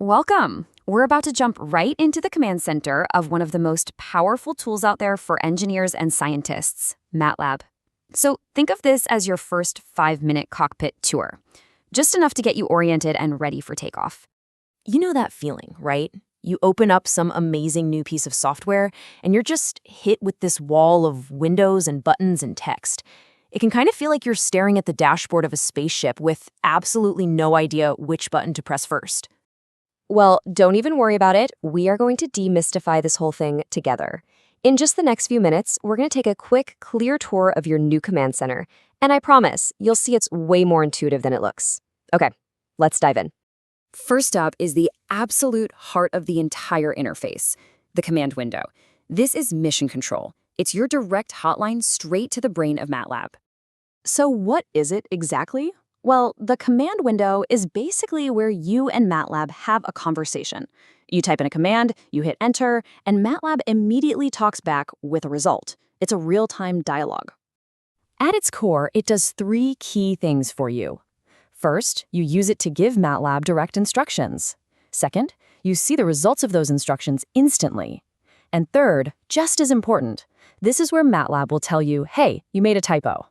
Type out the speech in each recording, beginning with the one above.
Welcome. We're about to jump right into the command center of one of the most powerful tools out there for engineers and scientists, MATLAB. So think of this as your first 5-minute cockpit tour, just enough to get you oriented and ready for takeoff. You know that feeling, right? You open up some amazing new piece of software, and you're just hit with this wall of windows and buttons and text. It can kind of feel like you're staring at the dashboard of a spaceship with absolutely no idea which button to press first. Well, don't even worry about it. We are going to demystify this whole thing together. In just the next few minutes, we're going to take a quick, clear tour of your new command center, and I promise you'll see it's way more intuitive than it looks. Okay, let's dive in. First up is the absolute heart of the entire interface, the command window. This is mission control. It's your direct hotline straight to the brain of MATLAB. So what is it exactly? Well, the command window is basically where you and MATLAB have a conversation. You type in a command, you hit enter, and MATLAB immediately talks back with a result. It's a real-time dialogue. At its core, it does 3 key things for you. First, you use it to give MATLAB direct instructions. Second, you see the results of those instructions instantly. And third, just as important, this is where MATLAB will tell you, hey, you made a typo.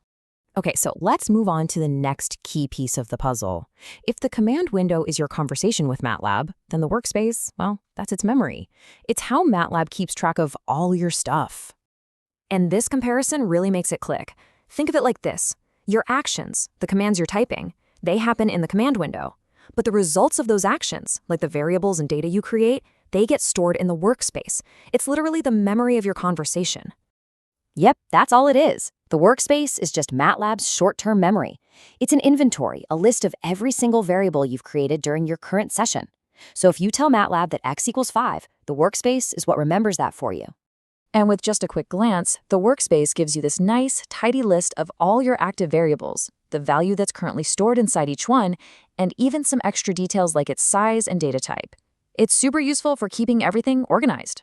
Okay, so let's move on to the next key piece of the puzzle. If the command window is your conversation with MATLAB, then the workspace, well, that's its memory. It's how MATLAB keeps track of all your stuff. And this comparison really makes it click. Think of it like this. Your actions, the commands you're typing, they happen in the command window. But the results of those actions, like the variables and data you create, they get stored in the workspace. It's literally the memory of your conversation. Yep, that's all it is. The workspace is just MATLAB's short-term memory. It's an inventory, a list of every single variable you've created during your current session. So if you tell MATLAB that x equals 5, the workspace is what remembers that for you. And with just a quick glance, the workspace gives you this nice, tidy list of all your active variables, the value that's currently stored inside each one, and even some extra details like its size and data type. It's super useful for keeping everything organized.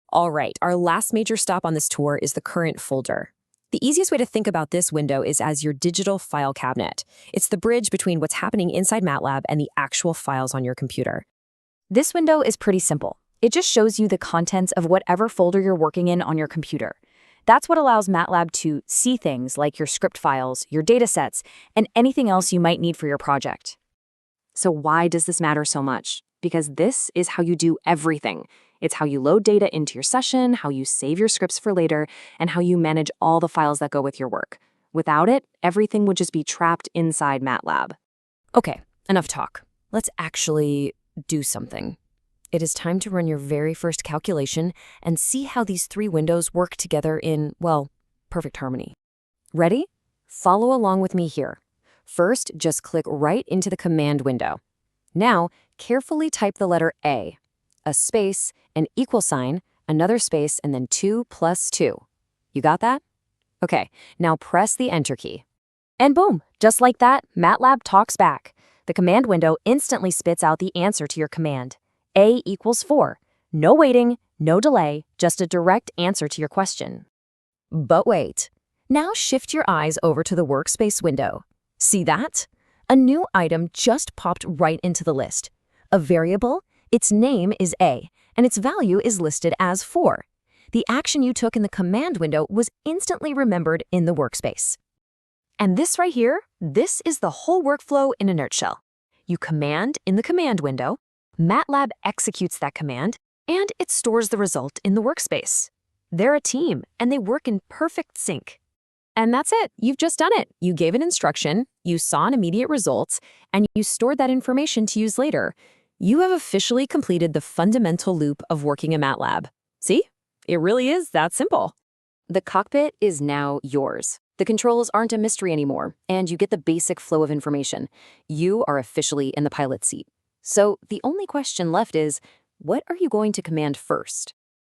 All right, our last major stop on this tour is the current folder. The easiest way to think about this window is as your digital file cabinet. It's the bridge between what's happening inside MATLAB and the actual files on your computer. This window is pretty simple. It just shows you the contents of whatever folder you're working in on your computer. That's what allows MATLAB to see things like your script files, your datasets, and anything else you might need for your project. So why does this matter so much? Because this is how you do everything. It's how you load data into your session, how you save your scripts for later, and how you manage all the files that go with your work. Without it, everything would just be trapped inside MATLAB. Okay, enough talk. Let's actually do something. It is time to run your very first calculation and see how these 3 windows work together in, well, perfect harmony. Ready? Follow along with me here. First, just click right into the command window. Now, carefully type the letter A, a space, an equal sign, another space, and then 2 plus 2. You got that? Okay, now press the Enter key. And boom, just like that, MATLAB talks back. The command window instantly spits out the answer to your command. A equals 4. No waiting, no delay, just a direct answer to your question. But wait. Now shift your eyes over to the workspace window. See that? A new item just popped right into the list. A variable, its name is A, and its value is listed as 4. The action you took in the command window was instantly remembered in the workspace. And this right here, this is the whole workflow in a nutshell. You command in the command window, MATLAB executes that command, and it stores the result in the workspace. They're a team, and they work in perfect sync. And that's it. You've just done it. You gave an instruction, you saw an immediate result, and you stored that information to use later. You have officially completed the fundamental loop of working in MATLAB. See? It really is that simple. The cockpit is now yours. The controls aren't a mystery anymore, and you get the basic flow of information. You are officially in the pilot seat. So the only question left is, what are you going to command first?